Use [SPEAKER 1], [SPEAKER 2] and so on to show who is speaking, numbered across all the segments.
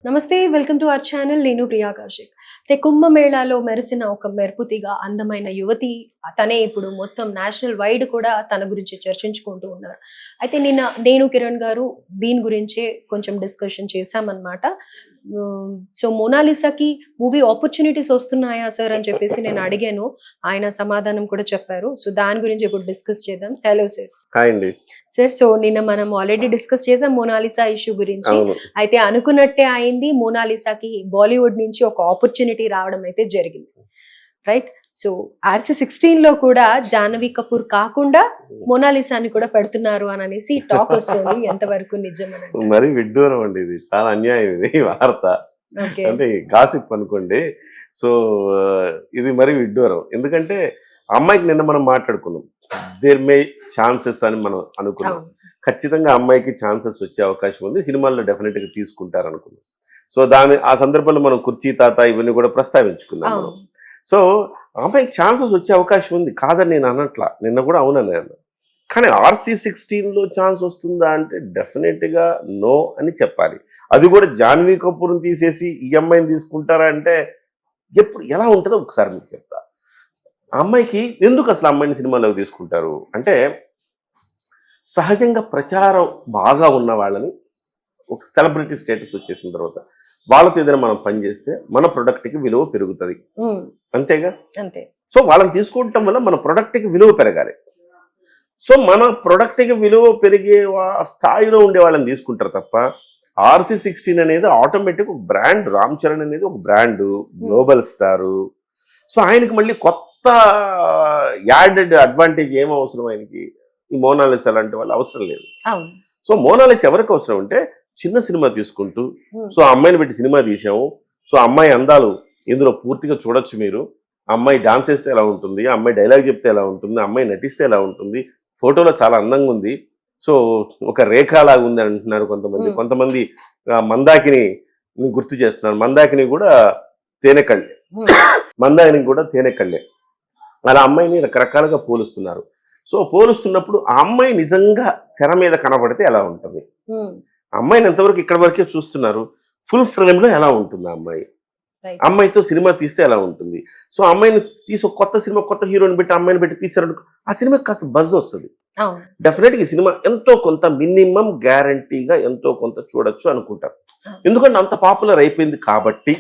[SPEAKER 1] నమస్తే welcome to our channel నేను ప్రియా కౌశిక్ అయితే కుంభమేళాలో మెరిసిన ఒక మెరుపుతిగా అందమైన యువతి తనే ఇప్పుడు మొత్తం నేషనల్ వైడ్ కూడా తన గురించి చర్చించుకుంటూ ఉన్నారు. అయితే నేను కిరణ్ గారు దీని గురించే కొంచెం డిస్కషన్ చేశామన్నమాట. సో మోనాలిసాకి మూవీ ఆపర్చునిటీస్ వస్తున్నాయా సార్ అని చెప్పేసి నేను అడిగాను. ఆయన సమాధానం కూడా చెప్పారు. సో దాని గురించి ఇప్పుడు డిస్కస్ చేద్దాం. Hello sir.
[SPEAKER 2] హాయ్ అండి.
[SPEAKER 1] సార్ సో నిన్న మనం ఆల్రెడీ డిస్కస్ చేసాం మోనాలిసా ఇష్యూ గురించి.
[SPEAKER 2] అవును.
[SPEAKER 1] అయితే అనుకున్నట్టే అయింది. మోనాలిసాకి బాలీవుడ్ నుంచి ఒక ఆపర్చునిటీ రావడం అయితే జరిగింది. రైట్. సో RC16 లో కూడా జాహ్నవి కపూర్ కాకుండా మోనాలిసాని కూడా పెడుతున్నారు అని అనేసి టాక్ వస్తుంది. ఎంతవరకు నిజం అని
[SPEAKER 2] మరి విడ్డూరం అండి, ఇది చాలా అన్యాయం ఇది వార్త.
[SPEAKER 1] ఓకే.
[SPEAKER 2] అంటే గాసిప్ అనుకోండి. సో ఇది మరి విడ్డూరం. ఎందుకంటే అమ్మాయికి నిన్న మనం మాట్లాడుకున్నాం, దేర్ మే ఛాన్సెస్ అని మనం అనుకున్నాం.
[SPEAKER 1] అవును.
[SPEAKER 2] ఖచ్చితంగా అమ్మాయికి ఛాన్సెస్ వచ్చే అవకాశం ఉంది, సినిమాల్లో డెఫినెట్ గా తీసుకుంటారు అనుకున్నాం. సో ఆ సందర్భంలో మనం కుర్చీ తాత ఇవన్నీ కూడా ప్రస్తావించుకున్నాం మనం.
[SPEAKER 1] అవును.
[SPEAKER 2] సో అమ్మాయికి ఛాన్సెస్ వచ్చే అవకాశం ఉంది, కాదని నేను అన్నట్లా. నిన్న కూడా అవునన్నాను. కానీ RC16 లో ఛాన్స్ వస్తుందా అంటే డెఫినెట్ గా నో అని చెప్పాలి. అది కూడా జాహ్నవి కపూర్ని తీసేసి ఈ అమ్మాయిని తీసుకుంటారా అంటే ఎప్పుడు ఎలా ఉంటుందో ఒకసారి మీకు చెప్తా. ఆ అమ్మాయికి ఎందుకు అసలు అమ్మాయిని సినిమాలోకి తీసుకుంటారు అంటే, సహజంగా ప్రచారం బాగా ఉన్న వాళ్ళని, ఒక సెలబ్రిటీ స్టేటస్ వచ్చేసిన తర్వాత వాళ్ళతో ఏదైనా మనం పనిచేస్తే మన ప్రొడక్ట్కి విలువ పెరుగుతుంది, అంతేగా.
[SPEAKER 1] అంతే.
[SPEAKER 2] సో వాళ్ళని తీసుకోవటం వల్ల మన ప్రొడక్ట్కి విలువ పెరగాలి. సో మన ప్రొడక్ట్కి విలువ పెరిగే స్థాయిలో ఉండే వాళ్ళని తీసుకుంటారు తప్ప RC16 అనేది ఆటోమేటిక్ ఒక బ్రాండ్. రామ్ చరణ్ అనేది ఒక బ్రాండ్, గ్లోబల్ స్టారు. సో ఆయనకి మళ్ళీ కొత్త యాడెడ్ అడ్వాంటేజ్ ఏం అవసరం ఆయనకి? ఈ మోనాలిసా లాంటి వాళ్ళు అవసరం లేదు. సో మోనాలిసా ఎవరికి అవసరం అంటే, చిన్న సినిమా తీసుకుంటూ, సో అమ్మాయిని పెట్టి సినిమా తీసాము, సో అమ్మాయి అందాలు ఇందులో పూర్తిగా చూడొచ్చు మీరు. అమ్మాయి డాన్స్ వేస్తే ఎలా ఉంటుంది, అమ్మాయి డైలాగ్ చెప్తే ఎలా ఉంటుంది, అమ్మాయి నటిస్తే ఎలా ఉంటుంది, ఫోటోలో చాలా అందంగా ఉంది, సో ఒక రేఖలాగా ఉంది అంటున్నారు కొంతమంది. కొంతమంది మందాకిని గుర్తు చేస్తున్నారు. మందాకిని కూడా తేనెకళ్ళే, మందాకిని కూడా తేనెకళ్ళే. అలా అమ్మాయిని రకరకాలుగా పోలుస్తున్నారు. సో పోలుస్తున్నప్పుడు ఆ అమ్మాయి నిజంగా తెర మీద కనబడితే ఎలా ఉంటుంది, అమ్మాయిని ఎంతవరకు ఇక్కడ వరకే చూస్తున్నారు, ఫుల్ ఫ్రేమ్ లో ఎలా ఉంటుంది ఆ అమ్మాయి, అమ్మాయితో సినిమా తీస్తే ఎలా ఉంటుంది. సో అమ్మాయిని తీసి కొత్త సినిమా, కొత్త హీరోని పెట్టి అమ్మాయిని పెట్టి తీసారనుకో, ఆ సినిమాకి కాస్త బజ్ వస్తుంది. డెఫినెట్ గా ఈ సినిమా ఎంతో కొంత మినిమం గ్యారంటీగా ఎంతో కొంత చూడొచ్చు అనుకుంటారు, ఎందుకంటే అంత పాపులర్ అయిపోయింది కాబట్టి.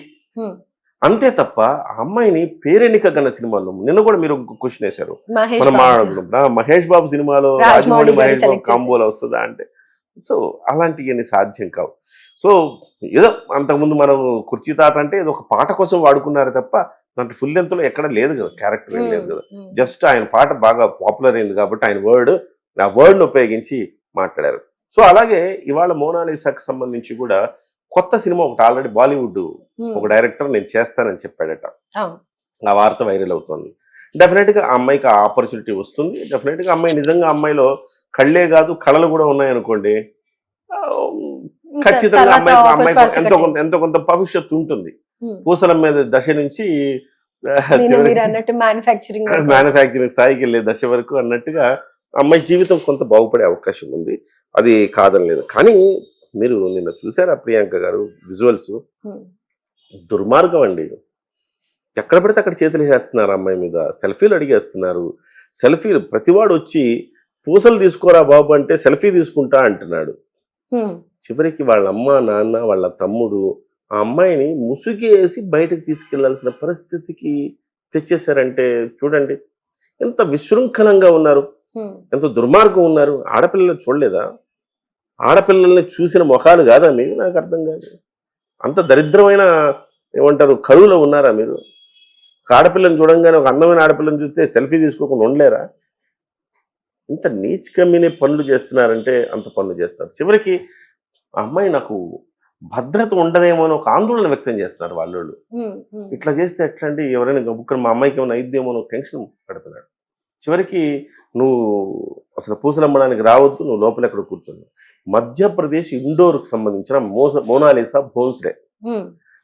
[SPEAKER 2] అంతే తప్ప ఆ అమ్మాయిని పేరెన్నిక గన్న సినిమాలో నిన్న కూడా మీరు క్వశ్చన్ వేశారు, మనం మాట్లాడుకున్నాం మహేష్ బాబు సినిమాలో రాజమౌళి మహేష్ బాబు కాంబోలో వస్తుందా అంటే, సో అలాంటివన్నీ సాధ్యం కావు. సో ఏదో అంతకుముందు మనం కుర్చీ తాత అంటే ఏదో ఒక పాట కోసం వాడుకున్నారు తప్ప దాంట్లో ఫుల్ లెంత్ లో ఎక్కడ లేదు కదా, క్యారెక్టర్ ఏం లేదు కదా. జస్ట్ ఆయన పాట బాగా పాపులర్ అయింది కాబట్టి ఆయన ఆ వర్డ్ని ఉపయోగించి మాట్లాడారు. సో అలాగే ఇవాళ మోనాలిసాకి సంబంధించి కూడా కొత్త సినిమా ఒకటి ఆల్రెడీ బాలీవుడ్ ఒక డైరెక్టర్ నేను చేస్తానని చెప్పాడట. ఆ వార్త వైరల్ అవుతుంది. డెఫినెట్ గా ఆ అమ్మాయికి ఆ ఆపర్చునిటీ వస్తుంది. డెఫినెట్ గా అమ్మాయి నిజంగా అమ్మాయిలో కళ్ళే కాదు కళలు కూడా ఉన్నాయనుకోండి, ఖచ్చితంగా అమ్మాయికి ఎంతో కొంత భవిష్యత్తు ఉంటుంది. పూసల మీద దశ నుంచి మ్యానుఫ్యాక్చరింగ్ స్థాయికి వెళ్ళే దశ వరకు అన్నట్టుగా అమ్మాయి జీవితం కొంత బాగుపడే అవకాశం ఉంది, అది కాదని లేదు. కానీ మీరు నిన్న చూసారా ప్రియాంక గారు విజువల్స్? దుర్మార్గం అండి. ఎక్కడ పడితే అక్కడ చేతులు వేస్తున్నారు అమ్మాయి మీద, సెల్ఫీలు అడిగేస్తున్నారు. సెల్ఫీలు ప్రతివాడు వచ్చి పూసలు తీసుకోరా బాబు అంటే సెల్ఫీ తీసుకుంటా అంటున్నాడు. చివరికి వాళ్ళ అమ్మ నాన్న వాళ్ళ తమ్ముడు ఆ అమ్మాయిని ముసుగేసి బయటకు తీసుకెళ్లాల్సిన పరిస్థితికి తెచ్చేశారంటే చూడండి ఎంత విశృంఖలంగా ఉన్నారు, ఎంత దుర్మార్గం ఉన్నారు. ఆడపిల్లలు చూడలేదా? ఆడపిల్లల్ని చూసిన మొఖాలు కాదా మీరు? నాకు అర్థం కాదు. అంత దరిద్రమైన ఏమంటారు కరువులో ఉన్నారా మీరు? ఆడపిల్లని చూడంగానే ఒక అందమైన ఆడపిల్లని చూస్తే సెల్ఫీ తీసుకోకుండా ఉండలేరా? ఇంత నీచకమైన పనులు చేస్తున్నారంటే అంత పనులు చేస్తున్నారు. చివరికి ఆ అమ్మాయి నాకు భద్రత ఉండదేమో అని ఒక ఆందోళన వ్యక్తం చేస్తున్నారు వాళ్ళు. ఇట్లా చేస్తే ఎట్లా అంటే ఎవరైనా గబుక్కని మా అమ్మాయికి ఏమైనా అయిద్దేమో అని టెన్షన్ పెడుతున్నాడు. చివరికి నువ్వు అసలు పూసలు అమ్మడానికి రావద్దు, నువ్వు లోపల ఎక్కడ కూర్చున్నావు. మధ్యప్రదేశ్ ఇండోర్కి సంబంధించిన మోనాలిసా భోన్స్లే,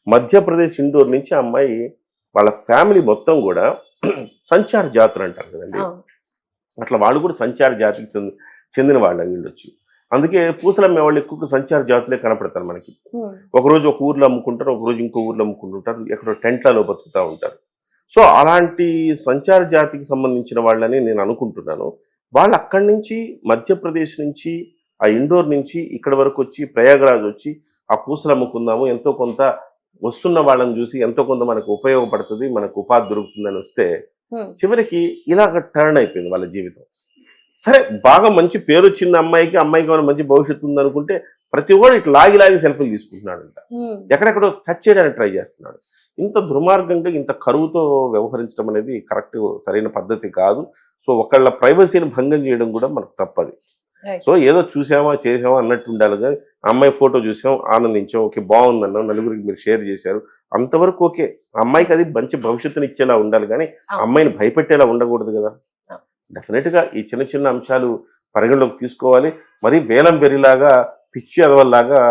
[SPEAKER 2] మధ్యప్రదేశ్ ఇండోర్ నుంచి ఆ అమ్మాయి వాళ్ళ ఫ్యామిలీ మొత్తం కూడా సంచార జాతులు అంటారు కదండి, అట్లా వాళ్ళు కూడా సంచార జాతికి చెందిన వాళ్ళు అయి ఉండొచ్చు. అందుకే పూసలు అమ్మే వాళ్ళు ఎక్కువగా సంచార జాతులే కనపడతారు మనకి. ఒకరోజు ఒక ఊర్లో అమ్ముకుంటారు, ఒకరోజు ఇంకో ఊర్లో అమ్ముకుంటుంటారు, ఎక్కడో టెంట్లలో బతుకుతూ ఉంటారు. సో అలాంటి సంచార జాతికి సంబంధించిన వాళ్ళని నేను అనుకుంటున్నాను. వాళ్ళు అక్కడి నుంచి మధ్యప్రదేశ్ నుంచి ఆ ఇండోర్ నుంచి ఇక్కడ వరకు వచ్చి ప్రయాగరాజ్ వచ్చి ఆ పూసలు అమ్ముకుందాము, ఎంతో కొంత వస్తున్న వాళ్ళని చూసి ఎంతో కొంత మనకు ఉపయోగపడుతుంది, మనకు ఉపాధి దొరుకుతుందని వస్తే చివరికి ఇలాగ టర్న్ అయిపోయింది వాళ్ళ జీవితం. సరే బాగా మంచి పేరు వచ్చింది అమ్మాయికి ఏమైనా మంచి భవిష్యత్తు ఉందనుకుంటే ప్రతి ఒక్కడు ఇట్లా లాగి సెల్ఫీలు తీసుకుంటున్నాడంట, ఎక్కడెక్కడో టచ్ చేయడానికి ట్రై చేస్తున్నాడు. ఇంత దుర్మార్గంగా ఇంత కరువుతో వ్యవహరించడం అనేది కరెక్ట్ సరైన పద్ధతి కాదు. సో ఒకళ్ళ ప్రైవసీని భంగం చేయడం కూడా మనకు తప్పది. సో ఏదో చూసామా చేసామా అన్నట్టు ఉండాలి కానీ అమ్మాయి ఫోటో చూసాం ఆనందించాం, ఓకే బాగుందన్నాం, నలుగురికి మీరు షేర్ చేశారు, అంతవరకు ఓకే. అమ్మాయికి అది మంచి భవిష్యత్తుని ఇచ్చేలా ఉండాలి కానీ అమ్మాయిని భయపెట్టేలా ఉండకూడదు కదా. డెఫినెట్గా ఈ చిన్న చిన్న అంశాలు పరిగణలోకి తీసుకోవాలి. మరి వేలం వెరిలాగా పిచ్చి అదవల్లాగా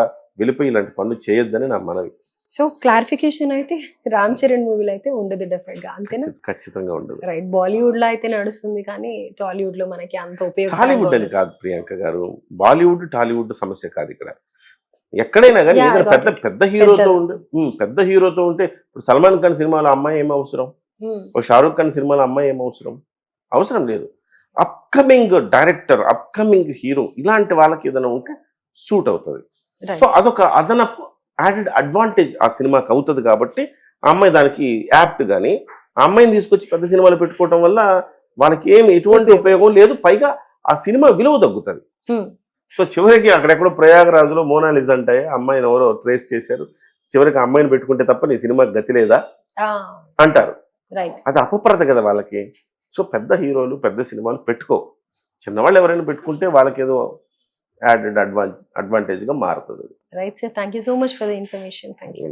[SPEAKER 2] వెళ్ళిపోయి ఇలాంటి పనులు చేయొద్దని నా మనవి.
[SPEAKER 1] సో క్లారిఫికేషన్ అయితే రామ్ చరణ్ మూవీలో అయితే ఉండదు డెఫినెట్ గా, అంతేనా?
[SPEAKER 2] ఖచ్చితంగా ఉండదు.
[SPEAKER 1] రైట్, బాలీవుడ్ లో అయితే నడుస్తుంది కానీ టాలీవుడ్ లో మనకి అంత
[SPEAKER 2] టాలీవుడ్ అని కాదు ప్రియాంక గారు, బాలీవుడ్ టాలీవుడ్ సమస్య కాదు ఇక్కడ. ఎక్కడైనా కానీ ఏదైనా పెద్ద పెద్ద హీరోతో ఉంటే ఇప్పుడు సల్మాన్ ఖాన్ సినిమాలో అమ్మాయి ఏం అవసరం, ఓ షారూక్ ఖాన్ సినిమాలో అమ్మాయి ఏం అవసరం లేదు. అప్కమింగ్ డైరెక్టర్, అప్కమింగ్ హీరో ఇలాంటి వాళ్ళకి ఏదైనా ఉంటే సూట్ అవుతుంది. సో అదొక అదనపు యాడెడ్ అడ్వాంటేజ్ ఆ సినిమాకి అవుతుంది కాబట్టి ఆ అమ్మాయి దానికి యాప్ట్. కానీ ఆ అమ్మాయిని తీసుకొచ్చి పెద్ద సినిమాలు పెట్టుకోవటం వల్ల వాళ్ళకి ఎటువంటి ఉపయోగం లేదు, పైగా ఆ సినిమా విలువ తగ్గుతుంది. సో చివరికి అక్కడెక్కడో ప్రయాగరాజులో మోనాలిజా అంటే అమ్మాయిని ఎవరో ట్రేస్ చేశారు, చివరికి అమ్మాయిని పెట్టుకుంటే తప్ప నీ సినిమాకి గతి లేదా అంటారు. అది అపప్రద కదా వాళ్ళకి. సో పెద్ద హీరోలు పెద్ద సినిమాలు పెట్టుకో, చిన్నవాళ్ళు ఎవరైనా పెట్టుకుంటే వాళ్ళకి ఏదో యాడెడ్ అడ్వాంటేజ్ గా మారుతుంది.
[SPEAKER 1] Right sir, thank you so much for the information. Thank you.